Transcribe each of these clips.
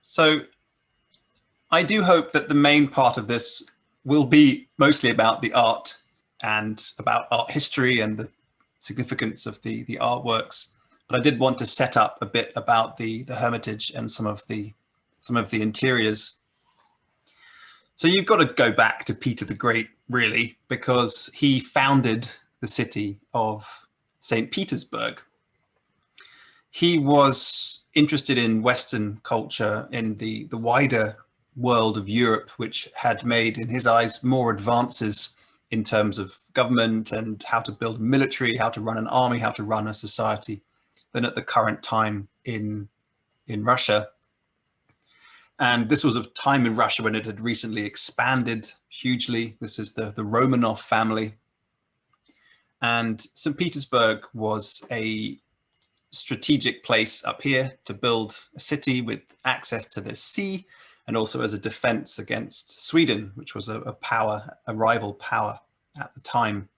So I do hope that the main part of this will be mostly about the art and about art history and the significance of the artworks. But I did want to set up a bit about the Hermitage and some of the interiors. So you've got to go back to Peter the Great, really, because he founded the city of St. Petersburg. He was interested in Western culture, in the wider world of Europe, which had made, in his eyes, more advances in terms of government and how to build a military, how to run an army, how to run a society, than at the current time in Russia. And this was a time in Russia when it had recently expanded hugely. This is the Romanov family. And St. Petersburg was a strategic place up here to build a city with access to the sea, and also as a defense against Sweden, which was a rival power at the time.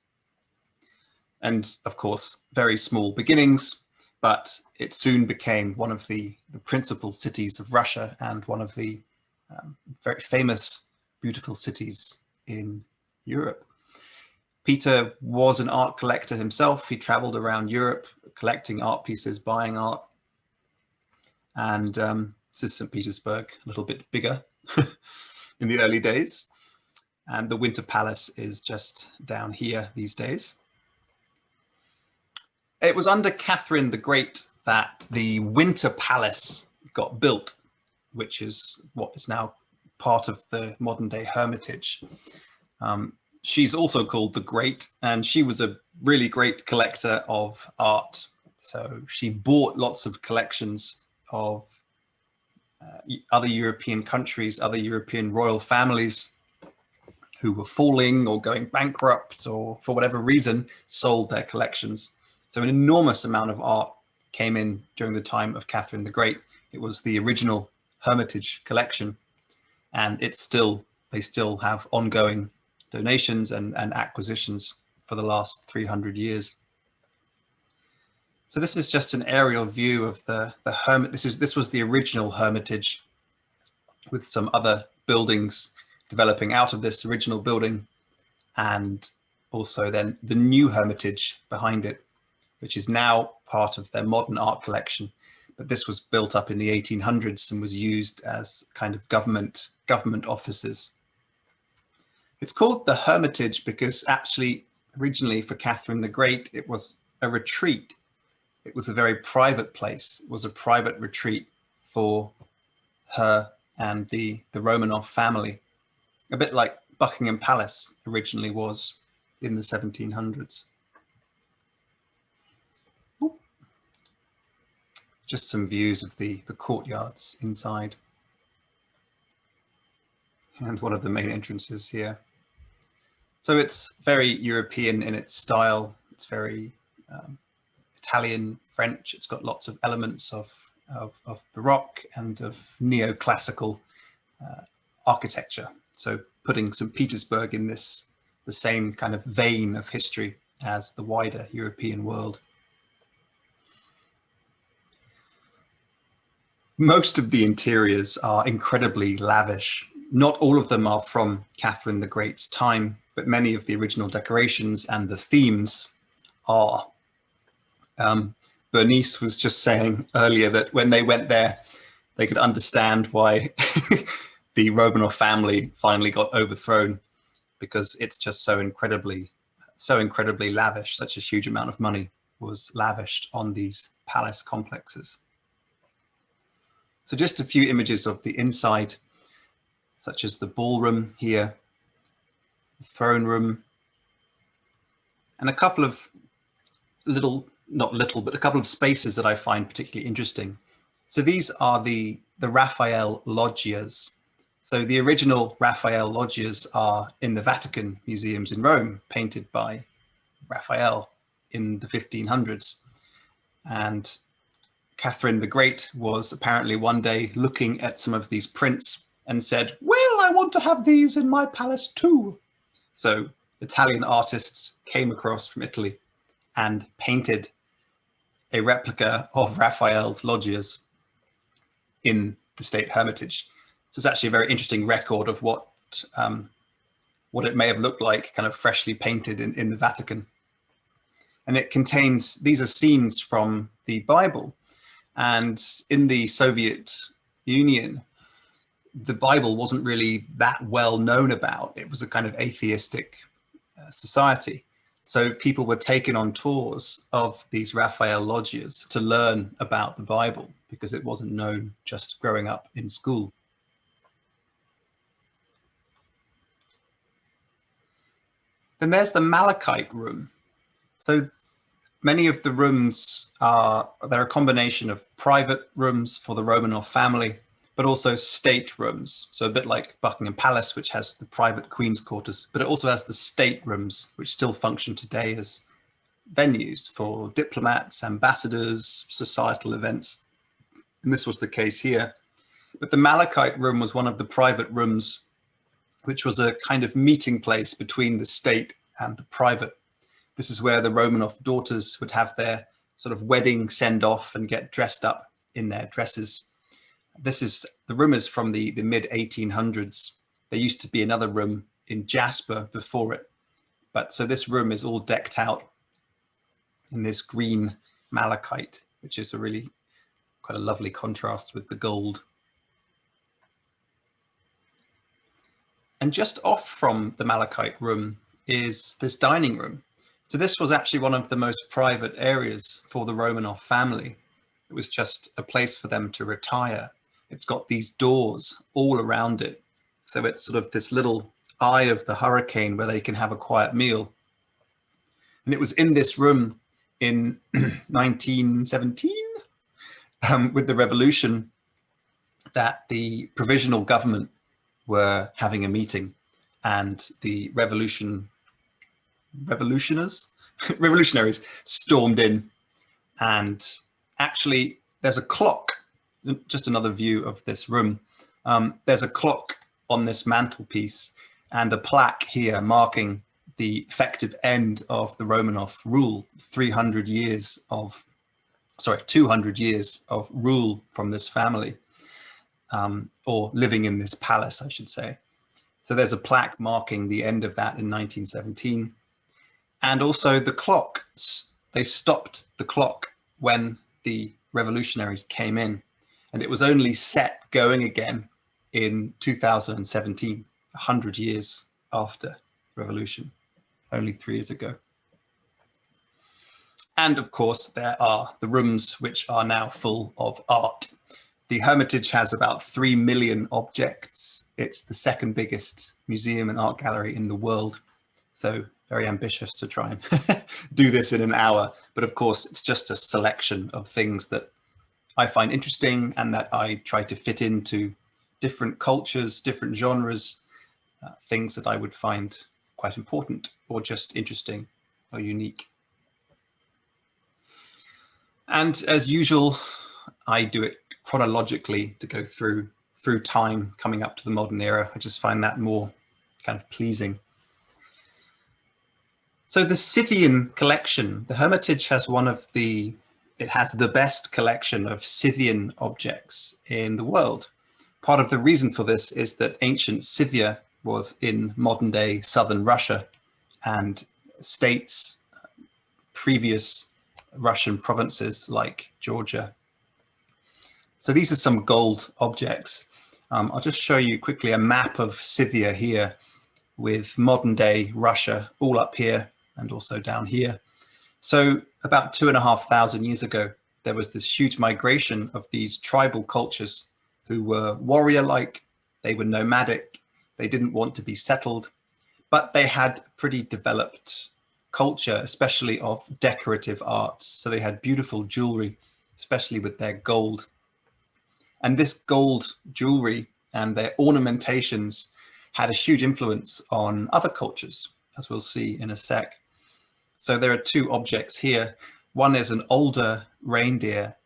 And of course, very small beginnings, but it soon became one of the principal cities of Russia and one of the very famous, beautiful cities in Europe. Peter was an art collector himself. He traveled around Europe collecting art pieces, buying art. And this is St. Petersburg, a little bit bigger in the early days. And the Winter Palace is just down here these days. It was under Catherine the Great that the Winter Palace got built, which is what is now part of the modern day Hermitage. She's also called the Great, and she was a really great collector of art. So she bought lots of collections of other European countries, other European royal families who were falling or going bankrupt, or for whatever reason sold their collections. So an enormous amount of art came in during the time of Catherine the Great. It was the original Hermitage collection, and they still have ongoing donations and acquisitions for the last 300 years. So this is just an aerial view of the Hermitage. This was the original Hermitage, with some other buildings developing out of this original building, and also then the new Hermitage behind it, which is now part of their modern art collection. But this was built up in the 1800s and was used as kind of government offices. It's called the Hermitage because actually originally for Catherine the Great, it was a retreat. It was a very private place. It was a private retreat for her and the Romanov family, a bit like Buckingham Palace originally was in the 1700s. Just some views of the courtyards inside. And one of the main entrances here. So it's very European in its style. It's very Italian, French. It's got lots of elements of Baroque and of neoclassical architecture. So putting St. Petersburg in the same kind of vein of history as the wider European world. Most of the interiors are incredibly lavish. Not all of them are from Catherine the Great's time, but many of the original decorations and the themes are. Bernice was just saying earlier that when they went there, they could understand why the Romanov family finally got overthrown, because it's just so incredibly lavish. Such a huge amount of money was lavished on these palace complexes. So just a few images of the inside, such as the ballroom here, the throne room, and a couple of a couple of spaces that I find particularly interesting. So these are the Raphael Loggias. So the original Raphael Loggias are in the Vatican museums in Rome, painted by Raphael in the 1500s. And Catherine the Great was apparently one day looking at some of these prints and said, well, I want to have these in my palace too. So Italian artists came across from Italy and painted a replica of Raphael's Loggias in the State Hermitage. So it's actually a very interesting record of what it may have looked like, kind of freshly painted in the Vatican. And it contains, these are scenes from the Bible. And in the Soviet Union, the Bible wasn't really that well known about. It was a kind of atheistic society. So people were taken on tours of these Raphael Loggias to learn about the Bible, because it wasn't known just growing up in school. Then there's the Malachite room. So many of the rooms they're a combination of private rooms for the Romanov family, but also state rooms. So a bit like Buckingham Palace, which has the private Queen's quarters, but it also has the state rooms, which still function today as venues for diplomats, ambassadors, societal events. And this was the case here. But the Malachite room was one of the private rooms, which was a kind of meeting place between the state and the private. This is where the Romanov daughters would have their sort of wedding send-off and get dressed up in their dresses. The room is from the mid-1800s. There used to be another room in jasper before it. But so this room is all decked out in this green malachite, which is a really quite a lovely contrast with the gold. And just off from the malachite room is this dining room. So this was actually one of the most private areas for the Romanov family. It was just a place for them to retire. It's got these doors all around it. So it's sort of this little eye of the hurricane where they can have a quiet meal. And it was in this room in 1917, with the revolution, that the provisional government were having a meeting, and the revolutionaries stormed in. And actually there's a clock, just another view of this room. There's a clock on this mantelpiece and a plaque here marking the effective end of the Romanov rule, 200 years of rule from this family, or living in this palace, I should say. So there's a plaque marking the end of that in 1917. And also the clock, they stopped the clock when the revolutionaries came in, and it was only set going again in 2017, 100 years after revolution, only 3 years ago. And of course, there are the rooms which are now full of art. The Hermitage has about 3 million objects. It's the second biggest museum and art gallery in the world. So very ambitious to try and do this in an hour. But of course, it's just a selection of things that I find interesting and that I try to fit into different cultures, different genres, things that I would find quite important or just interesting or unique. And as usual, I do it chronologically to go through time coming up to the modern era. I just find that more kind of pleasing. So the Scythian collection, the Hermitage has it has the best collection of Scythian objects in the world. Part of the reason for this is that ancient Scythia was in modern day southern Russia, and states, previous Russian provinces like Georgia. So these are some gold objects. I'll just show you quickly a map of Scythia here with modern day Russia all up here and also down here. So about 2,500 years ago, there was this huge migration of these tribal cultures who were warrior-like, they were nomadic, they didn't want to be settled, but they had pretty developed culture, especially of decorative arts. So they had beautiful jewelry, especially with their gold. And this gold jewelry and their ornamentations had a huge influence on other cultures, as we'll see in a sec. So there are 2 objects here. One is an older reindeer,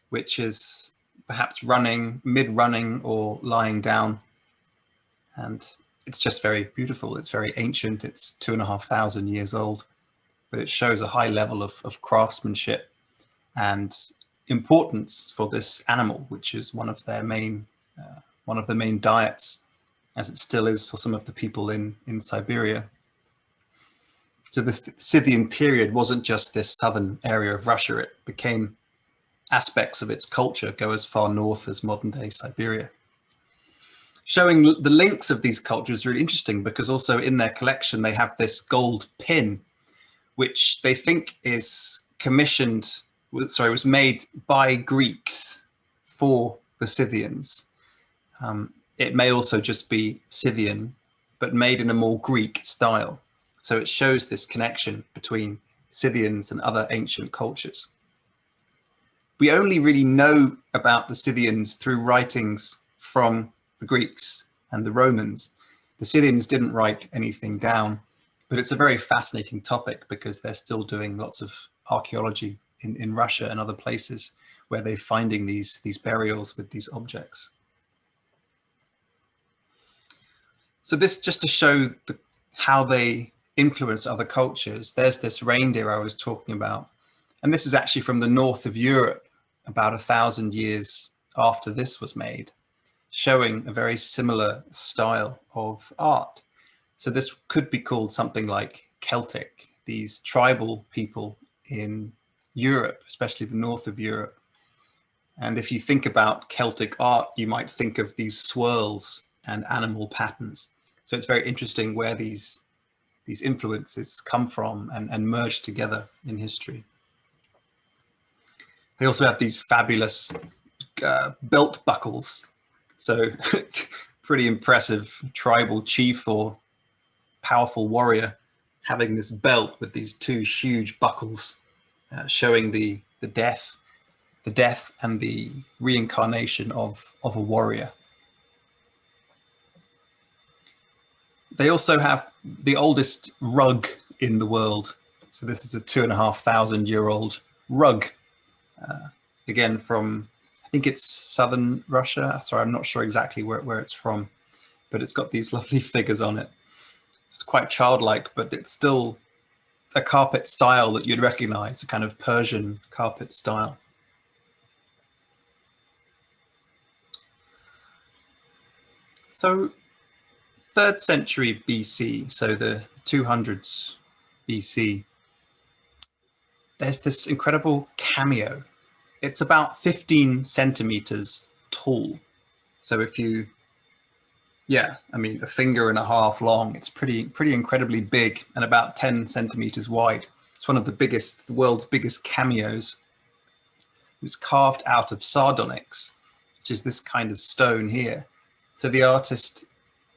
which is perhaps running, mid-running or lying down. And it's just very beautiful. It's very ancient. It's 2,500 years old, but it shows a high level of craftsmanship and importance for this animal, which is one of the main diets, as it still is for some of the people in Siberia. So the Scythian period wasn't just this southern area of Russia. It became aspects of its culture go as far north as modern day Siberia. Showing the links of these cultures is really interesting, because also in their collection they have this gold pin, which they think is was made by Greeks for the Scythians. It may also just be Scythian, but made in a more Greek style. So it shows this connection between Scythians and other ancient cultures. We only really know about the Scythians through writings from the Greeks and the Romans. The Scythians didn't write anything down, but it's a very fascinating topic because they're still doing lots of archaeology in Russia and other places where they're finding these burials with these objects. So this just to show how they influence other cultures. There's this reindeer I was talking about, and this is actually from the north of Europe, about 1,000 years after this was made, showing a very similar style of art. So this could be called something like Celtic, these tribal people in Europe, especially the north of Europe. And if you think about Celtic art, you might think of these swirls and animal patterns. So it's very interesting where these influences come from and merge together in history. They also have these fabulous belt buckles. So pretty impressive tribal chief or powerful warrior having this belt with these two huge buckles, showing the death and the reincarnation of a warrior. They also have the oldest rug in the world. So this is a 2,500-year-old rug, again from, I think it's southern Russia. Sorry, I'm not sure exactly where it's from, but it's got these lovely figures on it. It's quite childlike, but it's still a carpet style that you'd recognize, a kind of Persian carpet style. So 3rd century BC, so the 200s BC, there's this incredible cameo. It's about 15 centimeters tall. So if you, I mean, a finger and a half long, it's pretty incredibly big, and about 10 centimeters wide. It's one of the world's biggest cameos. It was carved out of sardonyx, which is this kind of stone here. So the artist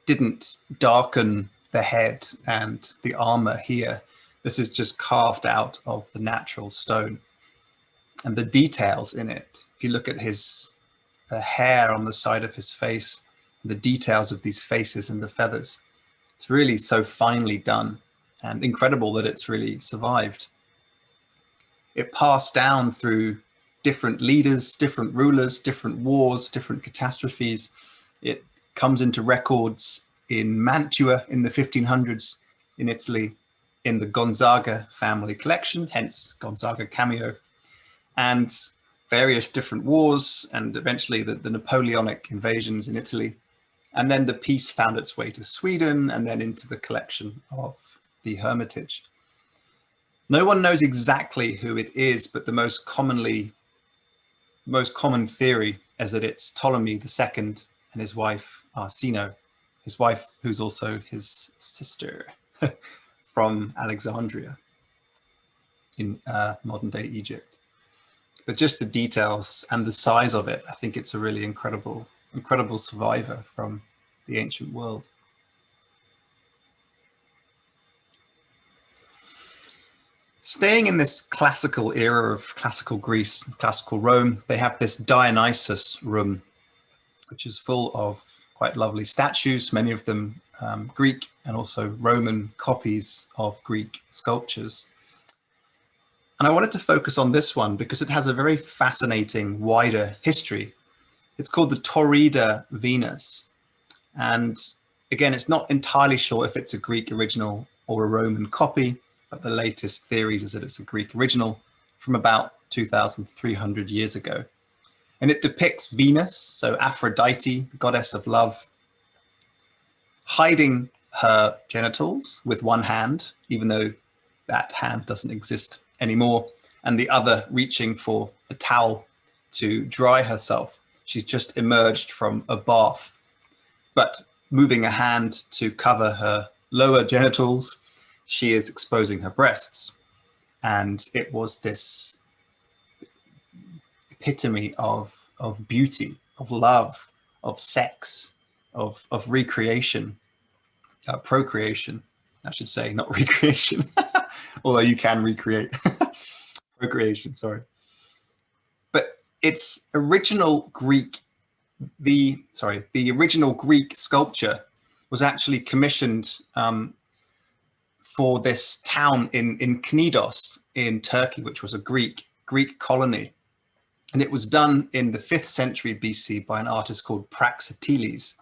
didn't darken the head and the armor here. This is just carved out of the natural stone. And the details in it, if you look at the hair on the side of his face, the details of these faces and the feathers, it's really so finely done and incredible that it's really survived. It passed down through different leaders, different rulers, different wars, different catastrophes. It comes into records in Mantua in the 1500s in Italy, in the Gonzaga family collection, hence Gonzaga cameo, and various different wars, and eventually the Napoleonic invasions in Italy. And then the piece found its way to Sweden and then into the collection of the Hermitage. No one knows exactly who it is, but the most common theory is that it's Ptolemy II and his wife Arsinoe, his wife who's also his sister from Alexandria in modern day Egypt. But just the details and the size of it, I think it's a really incredible survivor from the ancient world. Staying in this classical era of classical Greece, classical Rome, they have this Dionysus room, which is full of quite lovely statues, many of them Greek and also Roman copies of Greek sculptures. And I wanted to focus on this one because it has a very fascinating wider history. It's called the Torida Venus. And again, it's not entirely sure if it's a Greek original or a Roman copy, but the latest theories is that it's a Greek original from about 2,300 years ago. And it depicts Venus, so Aphrodite, the goddess of love, hiding her genitals with one hand, even though that hand doesn't exist anymore, and the other reaching for a towel to dry herself. She's just emerged from a bath, but moving a hand to cover her lower genitals, she is exposing her breasts. And it was this epitome of beauty, of love, of sex, of recreation, procreation, I should say, not recreation, although you can recreate. Procreation, sorry. But its original Greek, the original Greek sculpture was actually commissioned for this town in Knidos in Turkey, which was a Greek colony. And it was done in the 5th century BC by an artist called Praxiteles.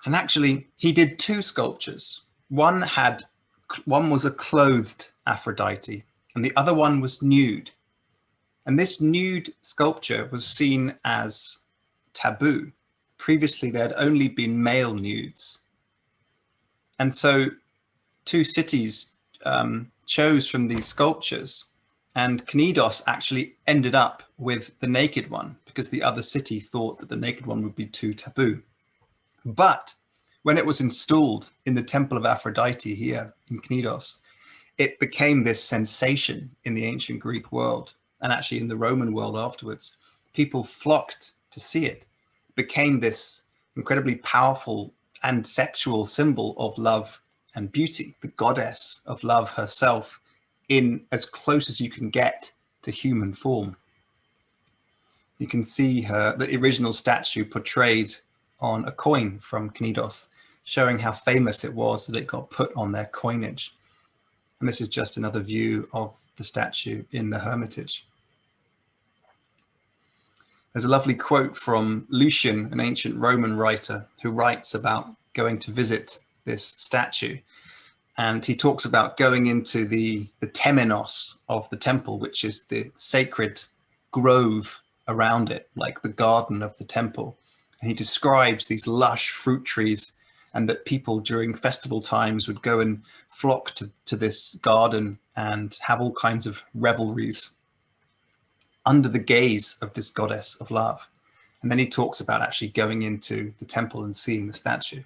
And actually, he did 2 sculptures. One was a clothed Aphrodite, and the other one was nude. And this nude sculpture was seen as taboo. Previously, there had only been male nudes. And so 2 cities chose from these sculptures, and Knidos actually ended up with the naked one because the other city thought that the naked one would be too taboo. But when it was installed in the Temple of Aphrodite here in Knidos, it became this sensation in the ancient Greek world, and actually in the Roman world afterwards. People flocked to see it. It became this incredibly powerful and sexual symbol of love and beauty, the goddess of love herself, in as close as you can get to human form. You can see the original statue portrayed on a coin from Knidos, showing how famous it was that it got put on their coinage. And this is just another view of the statue in the Hermitage. There's a lovely quote from Lucian, an ancient Roman writer, who writes about going to visit this statue. And he talks about going into the temenos of the temple, which is the sacred grove around it, like the garden of the temple. And he describes these lush fruit trees, and that people during festival times would go and flock to this garden and have all kinds of revelries under the gaze of this goddess of love. And then he talks about actually going into the temple and seeing the statue.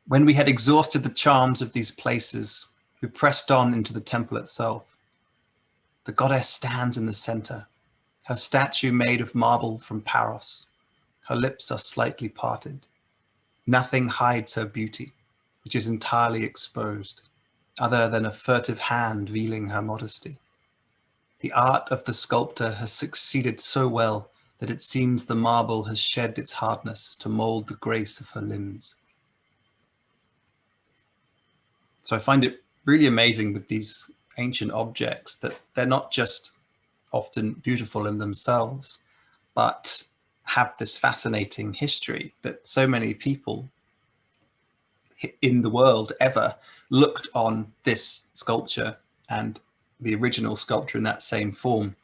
When we had exhausted the charms of these places, we pressed on into the temple itself. The goddess stands in the center, her statue made of marble from Paros. Her lips are slightly parted. Nothing hides her beauty, which is entirely exposed, other than a furtive hand veiling her modesty. The art of the sculptor has succeeded so well that it seems the marble has shed its hardness to mold the grace of her limbs. So I find it really amazing with these ancient objects that they're not just often beautiful in themselves, but have this fascinating history that so many people in the world ever looked on this sculpture and the original sculpture in that same form,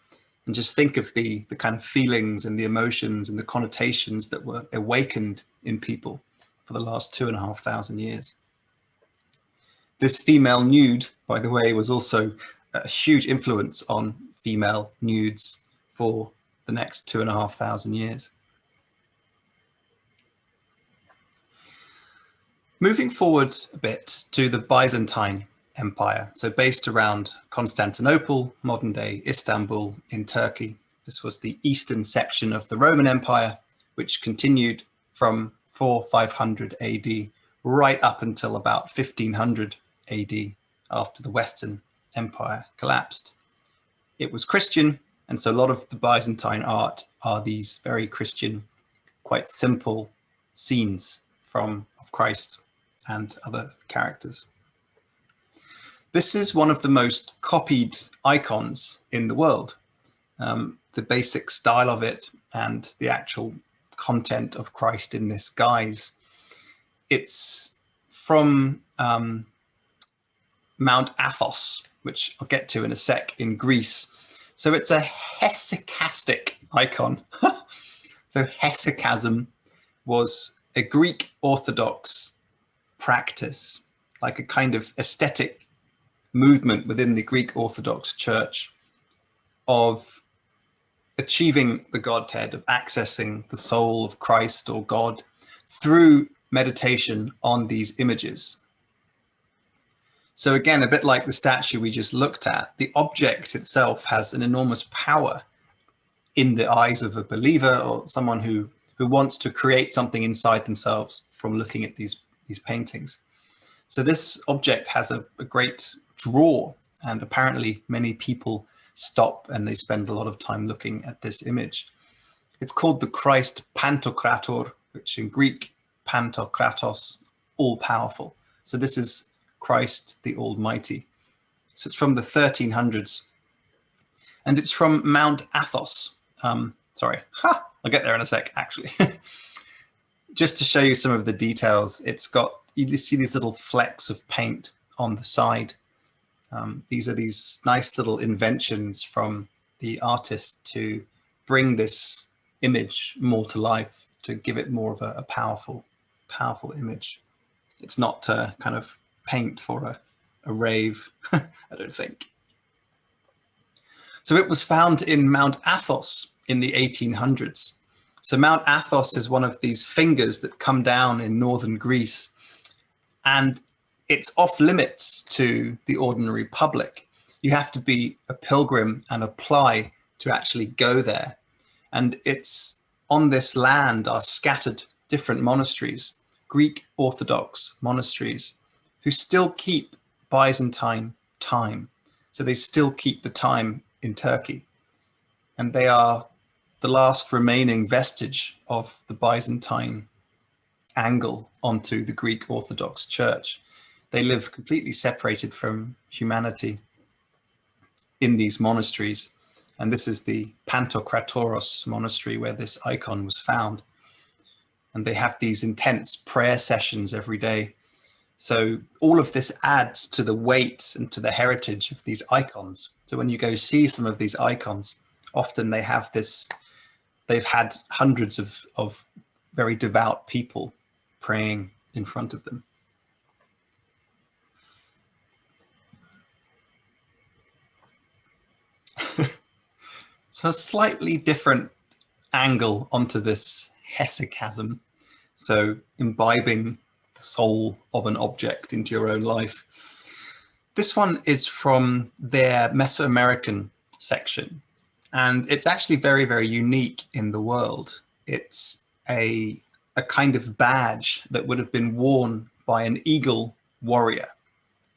and just think of the kind of feelings and the emotions and the connotations that were awakened in people for the last 2,500 years. This female nude, by the way, was also a huge influence on female nudes for the next 2,500 years. Moving forward a bit to the Byzantine Empire, so based around Constantinople, modern day Istanbul in Turkey. This was the eastern section of the Roman Empire, which continued from 400-500 AD right up until about 1500 AD, after the Western Empire collapsed. It was Christian, and so a lot of the Byzantine art are these very Christian, quite simple scenes of Christ and other characters. This is one of the most copied icons in the world. The basic style of it and the actual content of Christ in this guise. It's from Mount Athos, which I'll get to in a sec, in Greece. So it's a hesychastic icon. So hesychasm was a Greek Orthodox practice, like a kind of aesthetic movement within the Greek Orthodox Church of achieving the Godhead, of accessing the soul of Christ or God through meditation on these images. So again, a bit like the statue we just looked at, the object itself has an enormous power in the eyes of a believer or someone who wants to create something inside themselves from looking at these paintings. So this object has a great draw, and apparently many people stop and they spend a lot of time looking at this image. It's called the Christ Pantokrator, which in Greek, Pantokratos, all-powerful. So this is Christ the Almighty. So it's from the 1300s, and it's from Mount Athos. Sorry, I'll get there in a sec, actually. Just to show you some of the details, it's got, you see these little flecks of paint on the side. These are these nice little inventions from the artist to bring this image more to life, to give it more of a powerful image. It's not kind of paint for a rave, I don't think. So it was found in Mount Athos in the 1800s. So Mount Athos is one of these fingers that come down in northern Greece, and it's off limits to the ordinary public. You have to be a pilgrim and apply to actually go there. And it's on this land are scattered different monasteries, Greek Orthodox monasteries, who still keep Byzantine time. So they still keep the time in Turkey. And they are the last remaining vestige of the Byzantine angle onto the Greek Orthodox Church. They live completely separated from humanity in these monasteries. And this is the Pantokratoros monastery where this icon was found. And they have these intense prayer sessions every day. So all of this adds to the weight and to the heritage of these icons. So when you go see some of these icons, often they have this, they've had hundreds of very devout people praying in front of them. So a slightly different angle onto this hesychasm. So imbibing the soul of an object into your own life. This one is from their Mesoamerican section, and it's actually very, very unique in the world. It's a kind of badge that would have been worn by an eagle warrior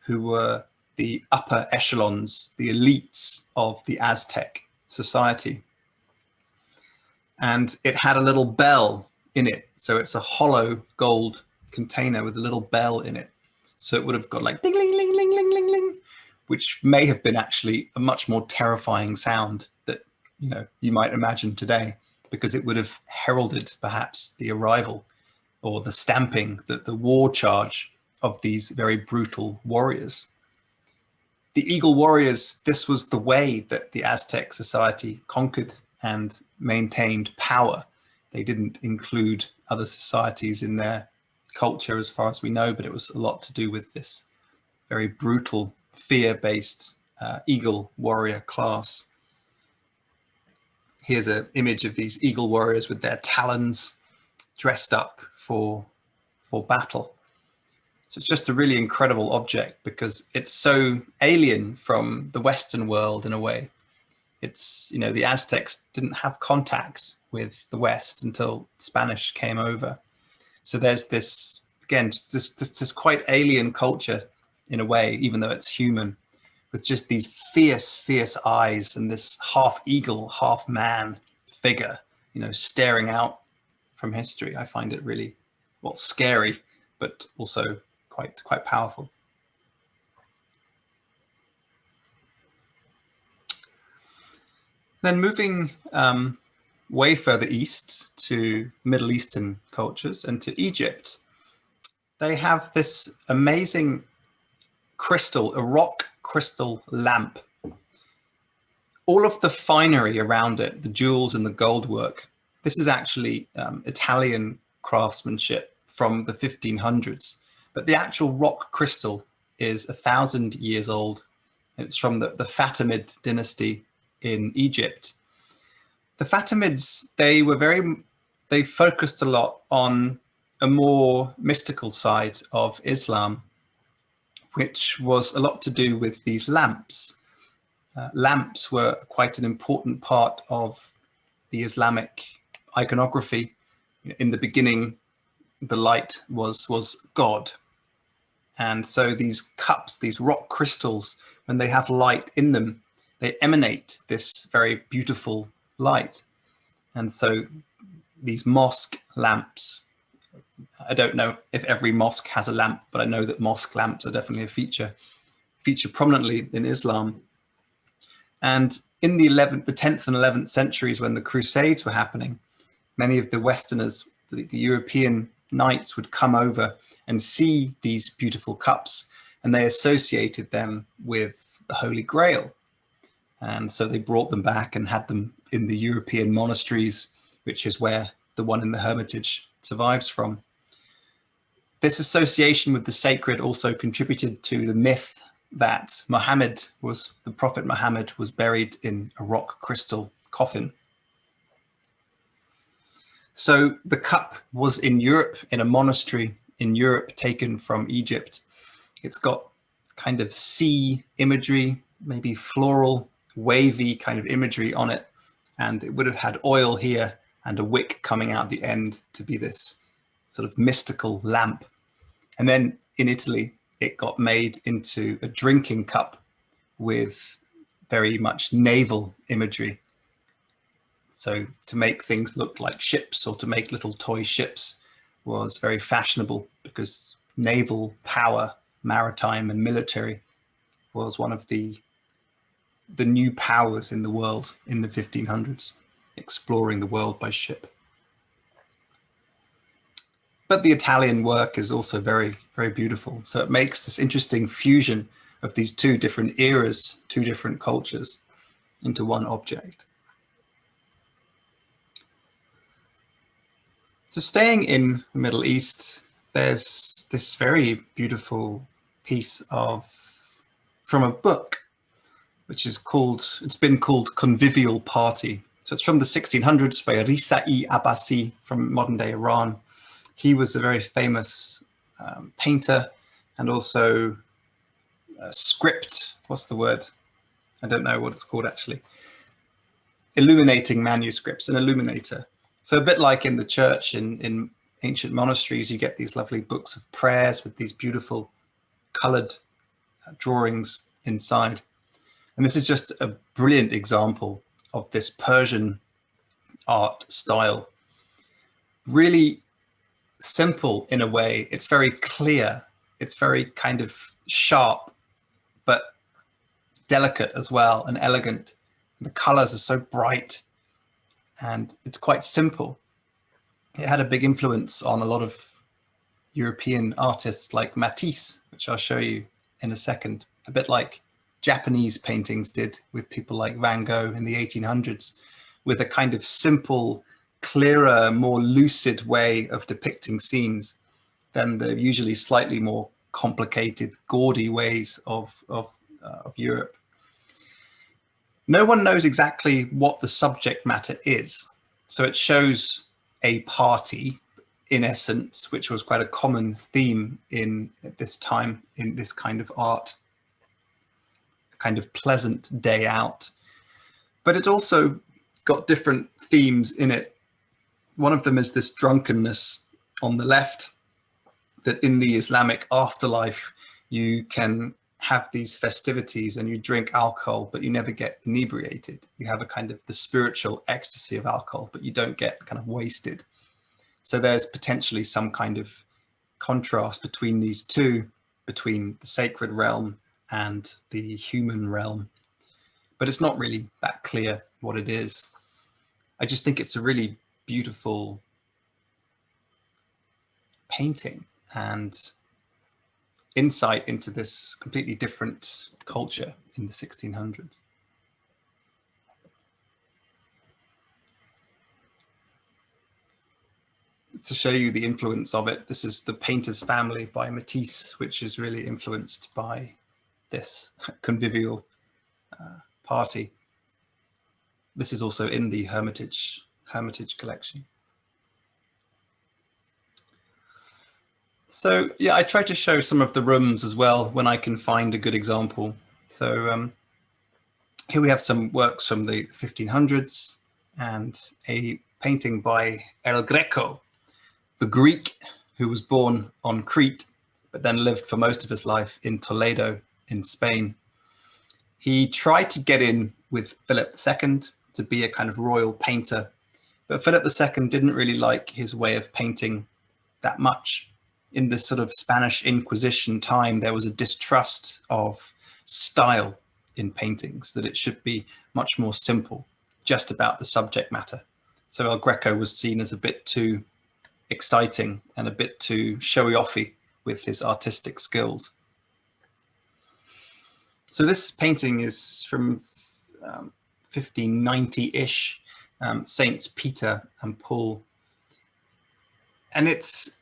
who were the upper echelons, the elites of the Aztec society. And it had a little bell in it. So it's a hollow gold container with a little bell in it. So it would have got like ding, ling, ling, ling, ling, ling, ling, which may have been actually a much more terrifying sound that, you know, you might imagine today, because it would have heralded perhaps the arrival or the stamping, the war charge of these very brutal warriors. The eagle warriors, this was the way that the Aztec society conquered and maintained power. They didn't include other societies in their culture as far as we know, but it was a lot to do with this very brutal, fear-based eagle warrior class. Here's an image of these eagle warriors with their talons dressed up for battle. So it's just a really incredible object because it's so alien from the Western world in a way. It's, you know, the Aztecs didn't have contact with the West until Spanish came over. So there's this, again, just this quite alien culture in a way, even though it's human, with just these fierce, fierce eyes and this half eagle, half man figure, you know, staring out from history. I find it really, well, scary, but also quite powerful. Then moving way further east to Middle Eastern cultures and to Egypt, they have this amazing crystal, a rock crystal lamp. All of the finery around it, the jewels and the gold work, this is actually Italian craftsmanship from the 1500s. But the actual rock crystal is 1,000 years old. It's from the Fatimid dynasty in Egypt. The Fatimids, they focused a lot on a more mystical side of Islam, which was a lot to do with these lamps. Lamps were quite an important part of the Islamic iconography. In the beginning, the light was God. And so these cups, these rock crystals, when they have light in them, they emanate this very beautiful light. And so these mosque lamps, I don't know if every mosque has a lamp, but I know that mosque lamps are definitely a feature prominently in Islam. And in the 10th and 11th centuries, when the Crusades were happening, many of the Westerners, the European knights, would come over and see these beautiful cups, and they associated them with the Holy Grail. And so they brought them back and had them in the European monasteries, which is where the one in the Hermitage survives from. This association with the sacred also contributed to the myth that the Prophet Muhammad was buried in a rock crystal coffin. So the cup was in Europe, in a monastery in Europe, taken from Egypt. It's got kind of sea imagery, maybe floral, wavy kind of imagery on it. And it would have had oil here and a wick coming out the end to be this sort of mystical lamp. And then in Italy, it got made into a drinking cup with very much naval imagery. So to make things look like ships, or to make little toy ships, was very fashionable, because naval power, maritime and military, was one of the new powers in the world in the 1500s, exploring the world by ship. But the Italian work is also very, very beautiful. So it makes this interesting fusion of these two different eras, two different cultures, into one object. So staying in the Middle East, there's this very beautiful piece from a book, which is it's been called Convivial Party. So it's from the 1600s by Riza-i Abbasi from modern day Iran. He was a very famous painter, and also what's the word? I don't know what it's called actually. Illuminating manuscripts, an illuminator. So a bit like in the church, in ancient monasteries, you get these lovely books of prayers with these beautiful colored drawings inside. And this is just a brilliant example of this Persian art style. Really simple in a way. It's very clear. It's very kind of sharp, but delicate as well, and elegant. The colors are so bright, and it's quite simple. It had a big influence on a lot of European artists like Matisse, which I'll show you in a second, a bit like Japanese paintings did with people like Van Gogh in the 1800s, with a kind of simple, clearer, more lucid way of depicting scenes than the usually slightly more complicated, gaudy ways of Europe. No one knows exactly what the subject matter is. So it shows a party, in essence, which was quite a common theme at this time in this kind of art, a kind of pleasant day out. But it also got different themes in it. One of them is this drunkenness on the left, that in the Islamic afterlife, you can have these festivities and you drink alcohol, but you never get inebriated. You have a kind of the spiritual ecstasy of alcohol, but you don't get kind of wasted. So there's potentially some kind of contrast between these two, between the sacred realm and the human realm. But it's not really that clear what it is. I just think it's a really beautiful painting, and insight into this completely different culture in the 1600s. To show you the influence of it, this is The Painter's Family by Matisse, which is really influenced by this convivial party. This is also in the Hermitage collection. So yeah, I try to show some of the rooms as well when I can find a good example. So here we have some works from the 1500s and a painting by El Greco, the Greek who was born on Crete, but then lived for most of his life in Toledo in Spain. He tried to get in with Philip II to be a kind of royal painter, but Philip II didn't really like his way of painting that much. In this sort of Spanish Inquisition time, there was a distrust of style in paintings, that it should be much more simple, just about the subject matter. So El Greco was seen as a bit too exciting and a bit too showy-offy with his artistic skills. So this painting is from 1590-ish, Saints Peter and Paul. And it's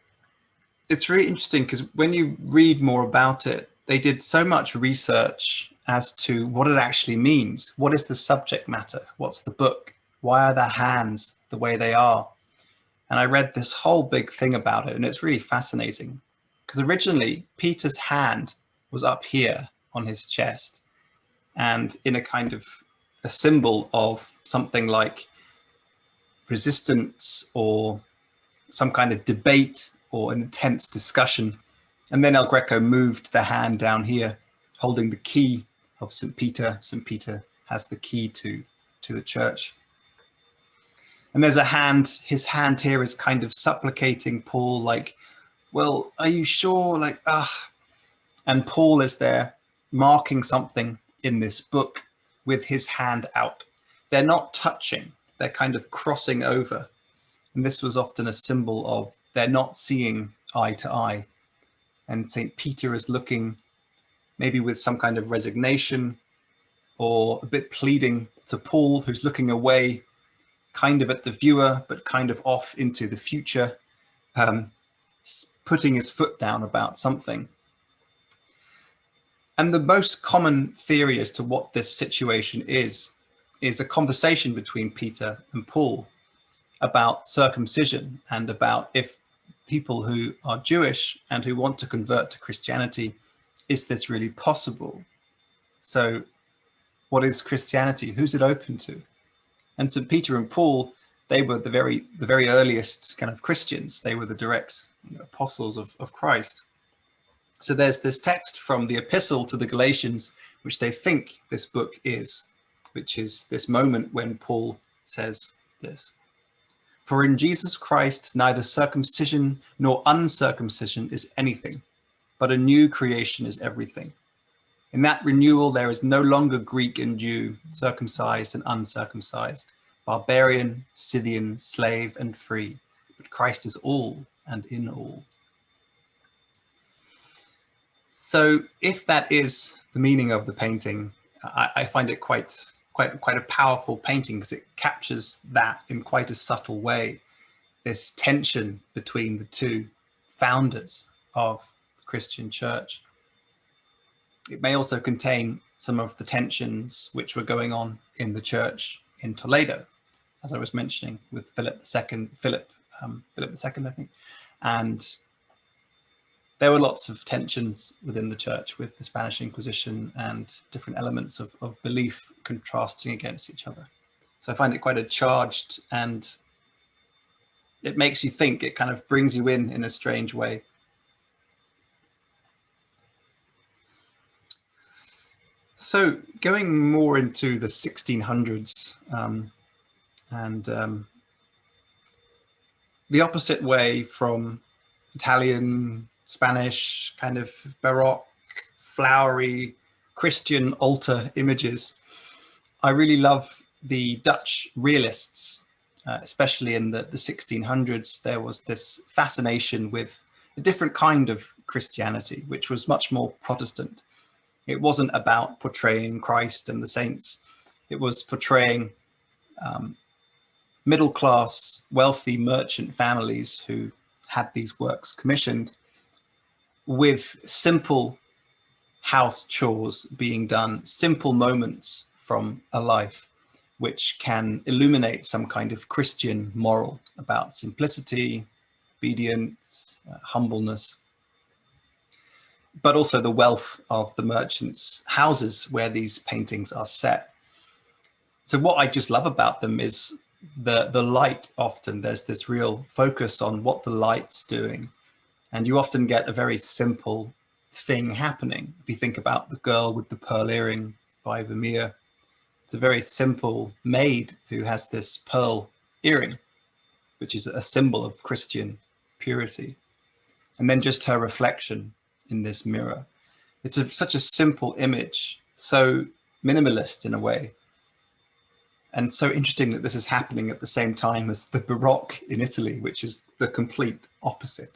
really interesting because when you read more about it, they did so much research as to what it actually means. What is the subject matter? What's the book? Why are their hands the way they are? And I read this whole big thing about it, and it's really fascinating because originally Peter's hand was up here on his chest and in a kind of a symbol of something like resistance or some kind of debate or an intense discussion. And then El Greco moved the hand down here, holding the key of St. Peter. St. Peter has the key to the church. And there's a hand, his hand here is kind of supplicating Paul, like, well, are you sure? Like, and Paul is there marking something in this book with his hand out. They're not touching, they're kind of crossing over. And this was often a symbol of they're not seeing eye to eye. And St. Peter is looking maybe with some kind of resignation or a bit pleading to Paul, who's looking away, kind of at the viewer, but kind of off into the future, putting his foot down about something. And the most common theory as to what this situation is a conversation between Peter and Paul about circumcision and about if people who are Jewish and who want to convert to Christianity, is this really possible? So what is Christianity? Who's it open to? And St. Peter and Paul, they were the very earliest kind of Christians. They were the direct apostles of Christ. So there's this text from the epistle to the Galatians, which they think this book is, which is this moment when Paul says this: "For in Jesus Christ, neither circumcision nor uncircumcision is anything, but a new creation is everything. In that renewal, there is no longer Greek and Jew, circumcised and uncircumcised, barbarian, Scythian, slave and free, but Christ is all and in all." So if that is the meaning of the painting, I find it quite a powerful painting because it captures that in quite a subtle way, this tension between the two founders of the Christian church. It may also contain some of the tensions which were going on in the church in Toledo, as I was mentioning, with Philip II, I think. And there were lots of tensions within the church with the Spanish Inquisition and different elements of belief contrasting against each other. So I find it quite a charged, and it makes you think, it kind of brings you in a strange way. So going more into the 1600s and the opposite way from Italian, Spanish, kind of Baroque, flowery, Christian altar images, I really love the Dutch realists, especially in the 1600s. There was this fascination with a different kind of Christianity, which was much more Protestant. It wasn't about portraying Christ and the saints. It was portraying middle-class, wealthy merchant families who had these works commissioned with simple house chores being done, simple moments from a life, which can illuminate some kind of Christian moral about simplicity, obedience, humbleness, but also the wealth of the merchants' houses where these paintings are set. So what I just love about them is the light. Often there's this real focus on what the light's doing, and you often get a very simple thing happening. If you think about The Girl with the Pearl Earring by Vermeer, it's a very simple maid who has this pearl earring, which is a symbol of Christian purity. And then just her reflection in this mirror. It's such a simple image, so minimalist in a way. And so interesting that this is happening at the same time as the Baroque in Italy, which is the complete opposite.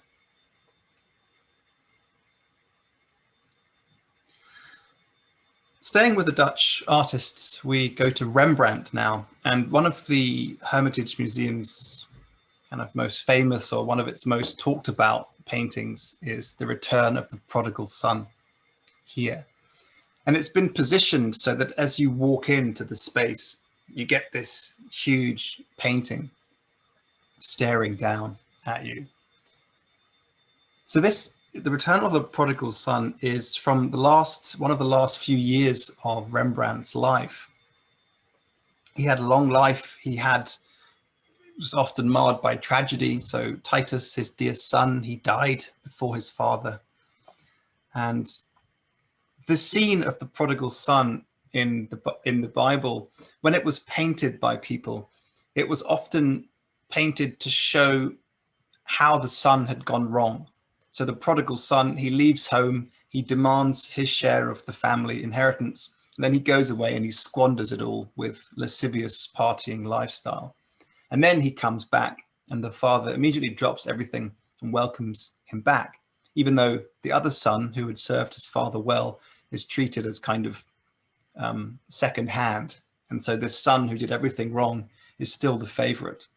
Staying with the Dutch artists, we go to Rembrandt now. And one of the Hermitage Museum's kind of most famous, or one of its most talked about paintings, is The Return of the Prodigal Son here. And it's been positioned so that as you walk into the space, you get this huge painting staring down at you. So The Return of the Prodigal Son is from one of the last few years of Rembrandt's life. He had a long life. Was often marred by tragedy. So Titus, his dear son, he died before his father. And the scene of the prodigal son in the Bible, when it was painted by people, it was often painted to show how the son had gone wrong. So the prodigal son, he leaves home, he demands his share of the family inheritance, and then he goes away and he squanders it all with lascivious partying lifestyle. And then he comes back and the father immediately drops everything and welcomes him back, even though the other son who had served his father well is treated as kind of second hand. And so this son who did everything wrong is still the favorite.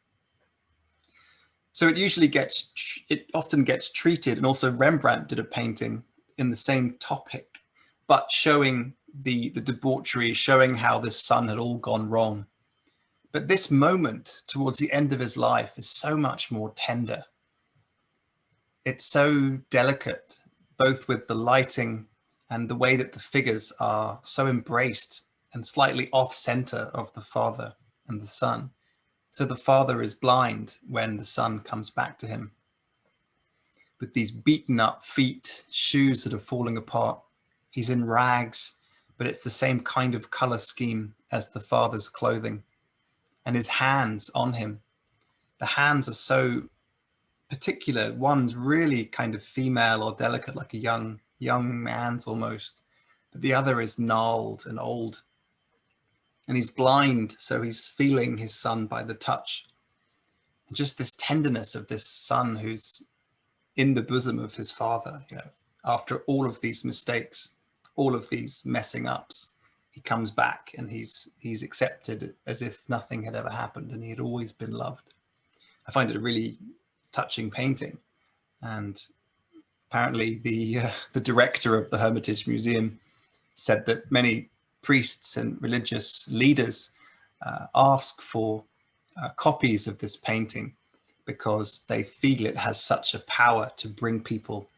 So it often gets treated, and also Rembrandt did a painting in the same topic, but showing the debauchery, showing how this son had all gone wrong. But this moment towards the end of his life is so much more tender. It's so delicate, both with the lighting and the way that the figures are so embraced and slightly off center of the father and the son. So the father is blind when the son comes back to him with these beaten up feet, shoes that are falling apart. He's in rags, but it's the same kind of color scheme as the father's clothing. And his hands on him, the hands are so particular. One's really kind of female or delicate, like a young man's almost, but the other is gnarled and old. And he's blind, so he's feeling his son by the touch. And just this tenderness of this son who's in the bosom of his father, after all of these mistakes, all of these messing ups, he comes back and he's accepted as if nothing had ever happened and he had always been loved. I find it a really touching painting. And apparently the director of the Hermitage Museum said that many priests and religious leaders ask for copies of this painting because they feel it has such a power to bring people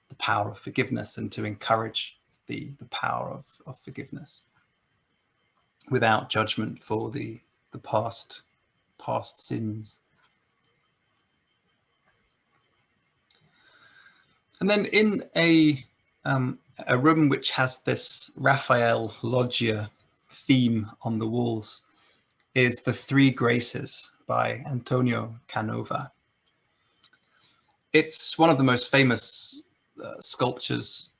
the power of forgiveness and to encourage the power of forgiveness without judgment for the past sins. And then in a room which has this Raphael Loggias theme on the walls is The Three Graces by Antonio Canova. It's one of the most famous sculptures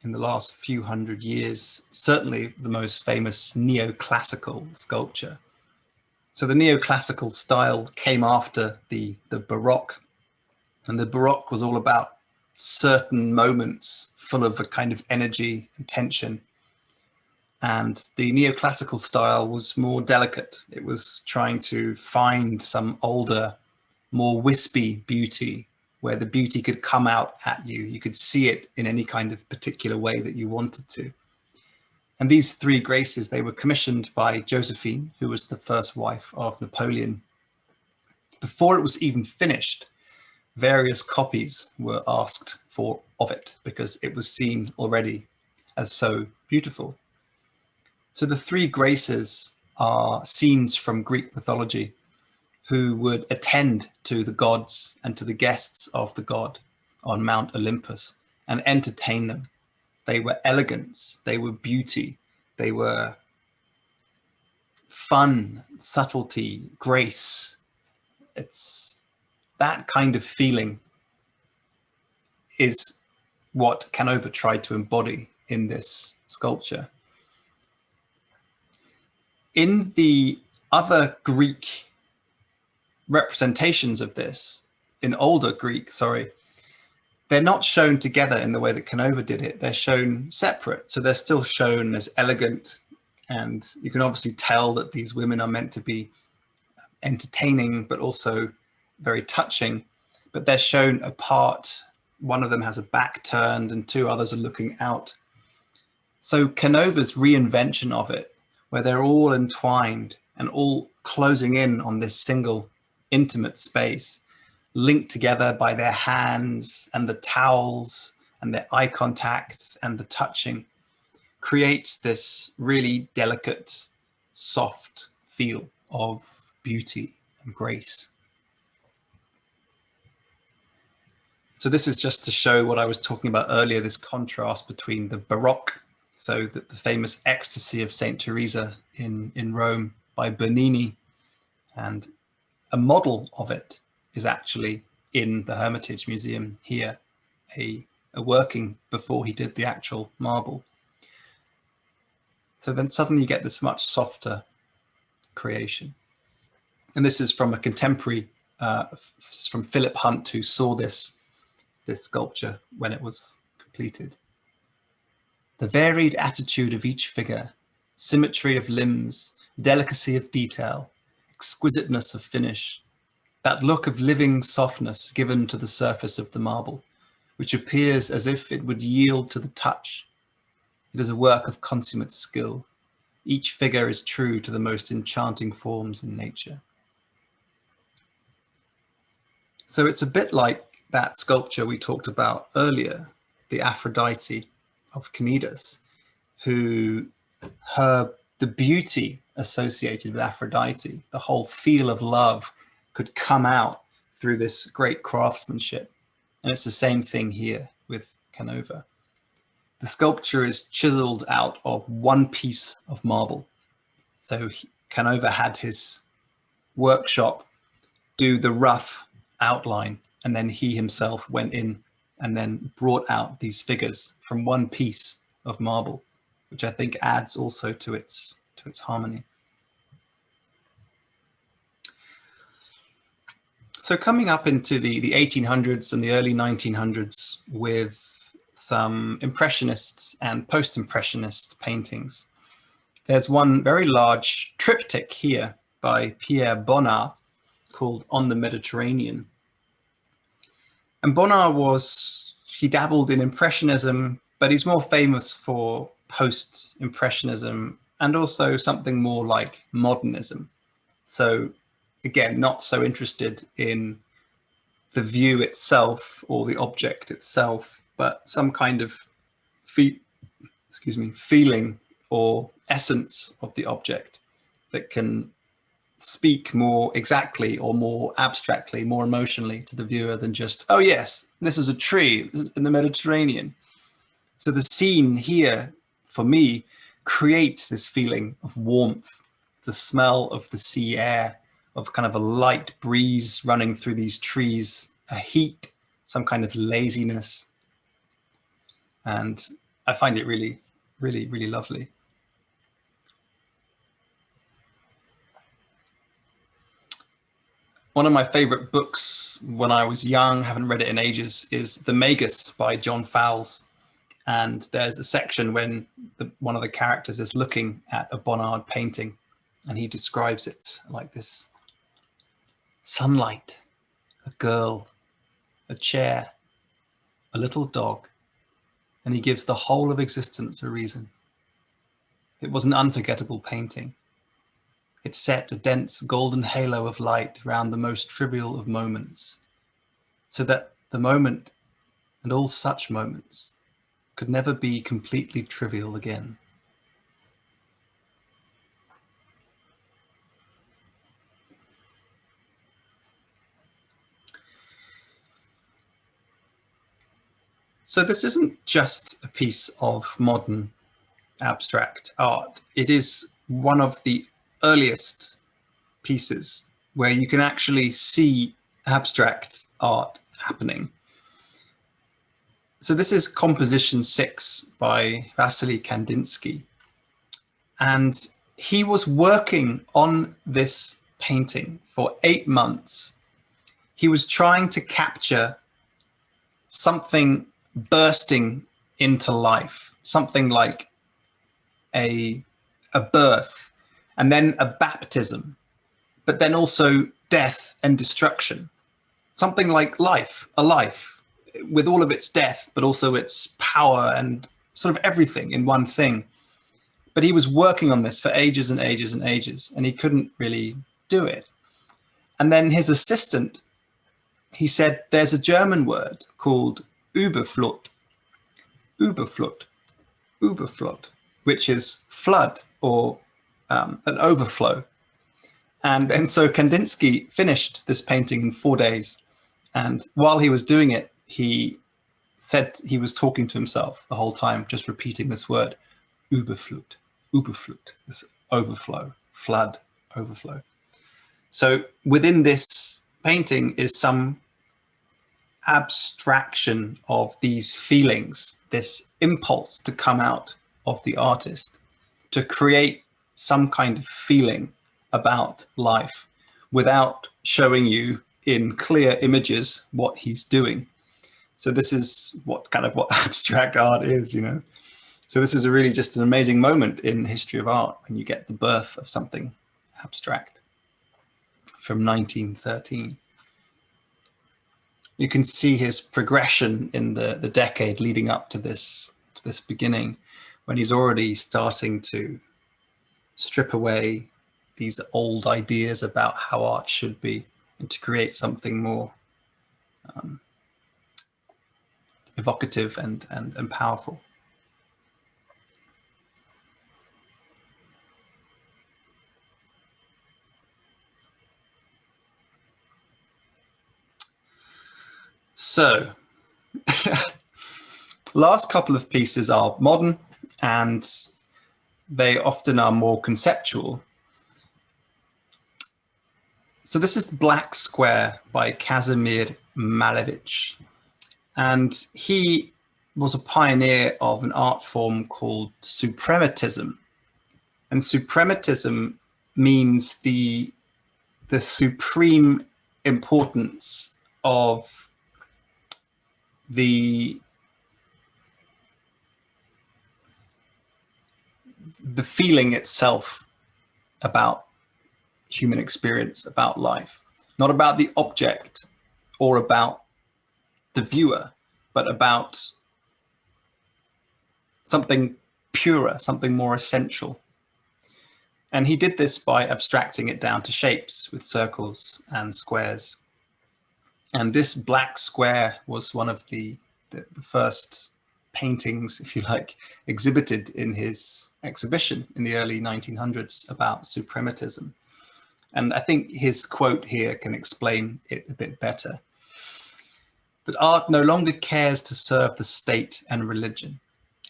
in the last few hundred years, certainly the most famous neoclassical sculpture. So the neoclassical style came after the Baroque, and the Baroque was all about certain moments full of a kind of energy and tension. And the neoclassical style was more delicate. It was trying to find some older, more wispy beauty, where the beauty could come out at you. You could see it in any kind of particular way that you wanted to. And these three graces, they were commissioned by Josephine, who was the first wife of Napoleon. Before it was even finished, various copies were asked for of it because it was seen already as so beautiful. So the three graces are scenes from Greek mythology who would attend to the gods and to the guests of the god on Mount Olympus and entertain them. They were elegance, they were beauty, they were fun, subtlety, grace. It's that kind of feeling is what Canova tried to embody in this sculpture. In the other Greek representations of this, in older Greek, they're not shown together in the way that Canova did it. They're shown separate. So they're still shown as elegant. And you can obviously tell that these women are meant to be entertaining, but also very touching. But they're shown apart. One of them has a back turned and two others are looking out. So Canova's reinvention of it, where they're all entwined and all closing in on this single intimate space, linked together by their hands and the towels and their eye contact and the touching, creates this really delicate, soft feel of beauty and grace. So this is just to show what I was talking about earlier, this contrast between the Baroque, so that the famous Ecstasy of Saint Teresa in Rome by Bernini, and a model of it is actually in the Hermitage Museum here, a working before he did the actual marble. So then suddenly you get this much softer creation. And this is from a contemporary, from Philip Hunt, who saw this sculpture when it was completed. The varied attitude of each figure, symmetry of limbs, delicacy of detail, exquisiteness of finish, that look of living softness given to the surface of the marble, which appears as if it would yield to the touch. It is a work of consummate skill. Each figure is true to the most enchanting forms in nature. So it's a bit like that sculpture we talked about earlier, the Aphrodite of Cnidos, who the beauty associated with Aphrodite, the whole feel of love could come out through this great craftsmanship. And it's the same thing here with Canova. The sculpture is chiseled out of one piece of marble. So Canova had his workshop do the rough outline, and then he himself went in and then brought out these figures from one piece of marble, which I think adds also to its harmony. So coming up into the 1800s and the early 1900s with some impressionist and post-impressionist paintings, there's one very large triptych here by Pierre Bonnard called On the Mediterranean. And Bonnard he dabbled in Impressionism, but he's more famous for post-impressionism and also something more like modernism. So again, not so interested in the view itself or the object itself, but some kind of feeling or essence of the object that can speak more exactly or more abstractly, more emotionally to the viewer than just, oh yes, this is a tree in the Mediterranean. So the scene here, for me, creates this feeling of warmth, the smell of the sea air, of kind of a light breeze running through these trees, a heat, some kind of laziness. And I find it really, really, really lovely. One of my favorite books when I was young, haven't read it in ages, is The Magus by John Fowles. And there's a section when one of the characters is looking at a Bonnard painting, and he describes it like this: sunlight, a girl, a chair, a little dog, and he gives the whole of existence a reason. It was an unforgettable painting. It set a dense golden halo of light around the most trivial of moments, so that the moment and all such moments could never be completely trivial again. So this isn't just a piece of modern abstract art. It is one of the earliest pieces where you can actually see abstract art happening. So this is Composition 6 by Wassily Kandinsky. And he was working on this painting for 8 months. He was trying to capture something bursting into life, something like a birth, and then a baptism, but then also death and destruction. Something like life, a life with all of its death, but also its power and sort of everything in one thing. But he was working on this for ages and ages and ages, and he couldn't really do it. And then his assistant, he said, there's a German word called Überflut, which is flood or an overflow. And so Kandinsky finished this painting in 4 days. And while he was doing it, he said he was talking to himself the whole time, just repeating this word, Überflut, this overflow, flood, overflow. So within this painting is some abstraction of these feelings, this impulse to come out of the artist, to create some kind of feeling about life without showing you in clear images what he's doing. So this is what abstract art is, you know. So this is really just an amazing moment in the history of art when you get the birth of something abstract from 1913. You can see his progression in the decade leading up to this beginning, when he's already starting to strip away these old ideas about how art should be and to create something more evocative and powerful. So, last couple of pieces are modern, and they often are more conceptual. So this is Black Square by Kazimir Malevich. And he was a pioneer of an art form called Suprematism. And Suprematism means the supreme importance of the feeling itself about human experience, about life, not about the object or about the viewer, but about something purer, something more essential. And he did this by abstracting it down to shapes with circles and squares. And this black square was one of the first paintings, if you like, exhibited in his exhibition in the early 1900s about suprematism. And I think his quote here can explain it a bit better. That art no longer cares to serve the state and religion.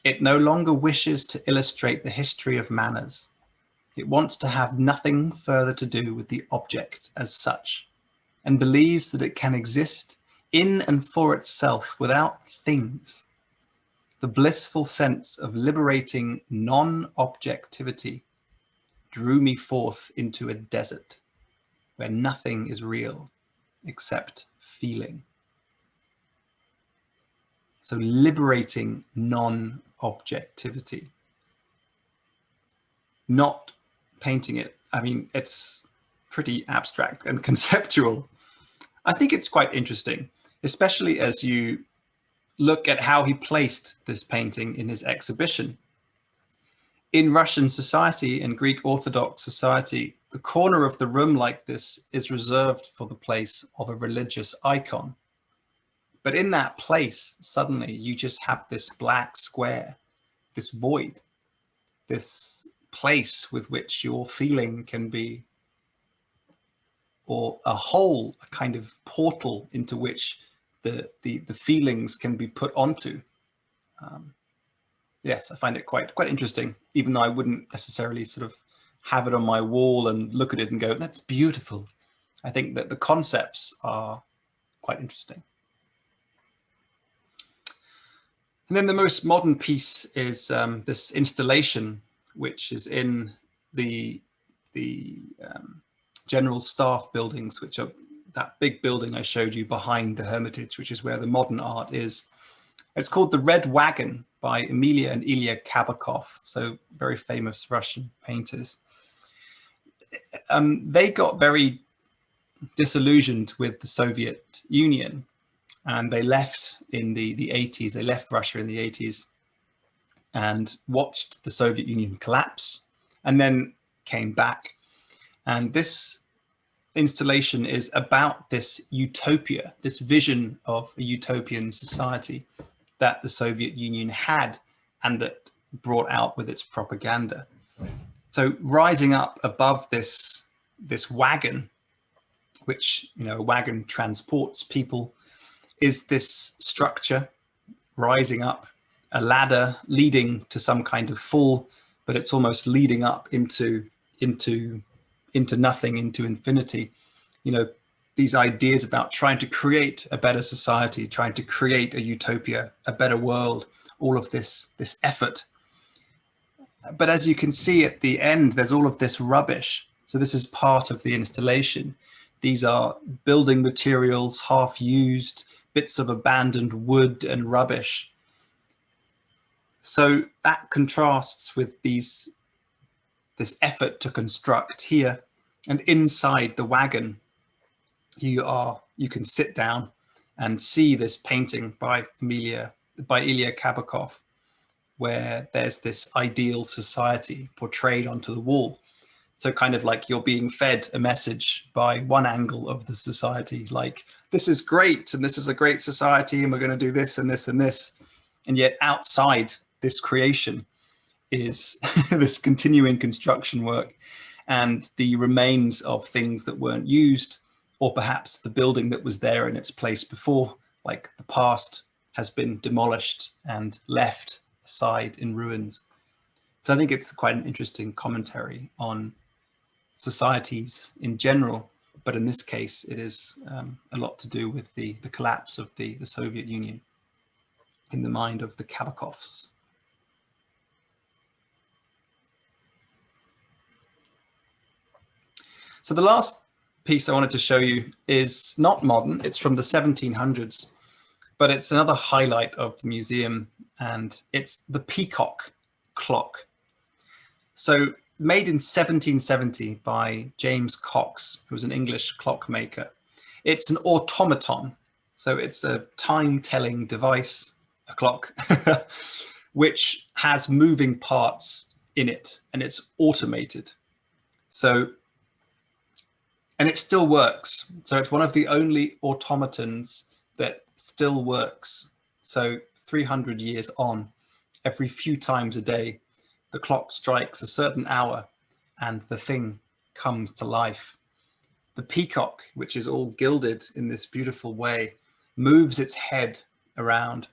It no longer wishes to illustrate the history of manners. It wants to have nothing further to do with the object as such, and believes that it can exist in and for itself without things. The blissful sense of liberating non-objectivity drew me forth into a desert where nothing is real except feeling. So liberating non-objectivity, not painting it. I mean, it's pretty abstract and conceptual. I think it's quite interesting, especially as you look at how he placed this painting in his exhibition. In Russian society and Greek Orthodox society, the corner of the room like this is reserved for the place of a religious icon. But in that place, suddenly you just have this black square, this void, this place with which your feeling can be, or a hole, a kind of portal into which the feelings can be put onto. Yes, I find it quite interesting, even though I wouldn't necessarily sort of have it on my wall and look at it and go, that's beautiful. I think that the concepts are quite interesting. And then the most modern piece is this installation, which is in the general staff buildings, which are that big building I showed you behind the Hermitage, which is where the modern art is. It's called The Red Wagon by Emilia and Ilya Kabakov, so very famous Russian painters. They got very disillusioned with the Soviet Union, and they left in the 80s. They left Russia in the 80s and watched the Soviet Union collapse, and then came back. And this installation is about this utopia, this vision of a utopian society that the Soviet Union had and that brought out with its propaganda. So rising up above this wagon, which, you know, a wagon transports people, is this structure rising up, a ladder leading to some kind of fall, but it's almost leading up into nothing, into infinity. You know, these ideas about trying to create a better society, trying to create a utopia, a better world, all of this effort. But as you can see at the end, there's all of this rubbish. So this is part of the installation. These are building materials, half used, bits of abandoned wood and rubbish. So that contrasts with this effort to construct here. And inside the wagon, you can sit down and see this painting by Ilya Kabakov, where there's this ideal society portrayed onto the wall. So kind of like you're being fed a message by one angle of the society, like, this is great, and this is a great society, and we're going to do this and this and this. And yet outside this creation is this continuing construction work and the remains of things that weren't used, or perhaps the building that was there in its place before, like the past, has been demolished and left aside in ruins. So I think it's quite an interesting commentary on societies in general, but in this case, it is a lot to do with the collapse of the Soviet Union in the mind of the Kabakovs. So the last piece I wanted to show you is not modern. It's from the 1700s, but it's another highlight of the museum, and it's the Peacock Clock. So made in 1770 by James Cox, who was an English clockmaker. It's an automaton. So it's a time-telling device, a clock, which has moving parts in it, and it's automated. So, and it still works. So it's one of the only automatons that still works. So 300 years on, every few times a day, the clock strikes a certain hour and the thing comes to life. The peacock, which is all gilded in this beautiful way, moves its head around,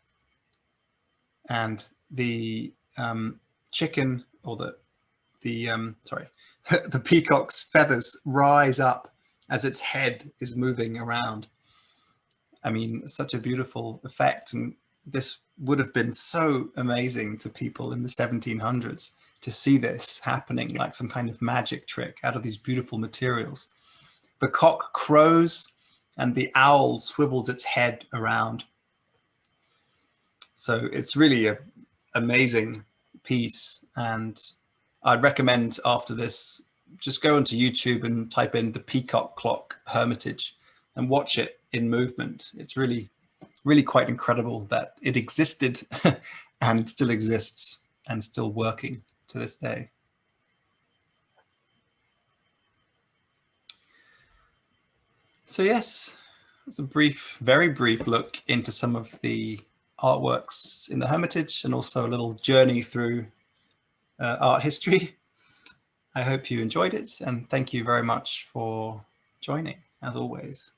and the chicken, or the peacock's feathers rise up as its head is moving around. I mean, such a beautiful effect. And this would have been so amazing to people in the 1700s to see this happening, like some kind of magic trick out of these beautiful materials. The cock crows, and the owl swivels its head around. So it's really an amazing piece, and I'd recommend after this, just go onto YouTube and type in the Peacock Clock Hermitage and watch it in movement. It's really, really quite incredible that it existed and still exists and still working to this day. So yes, it's a brief, very brief look into some of the artworks in the Hermitage, and also a little journey through art history. I hope you enjoyed it, and thank you very much for joining, as always.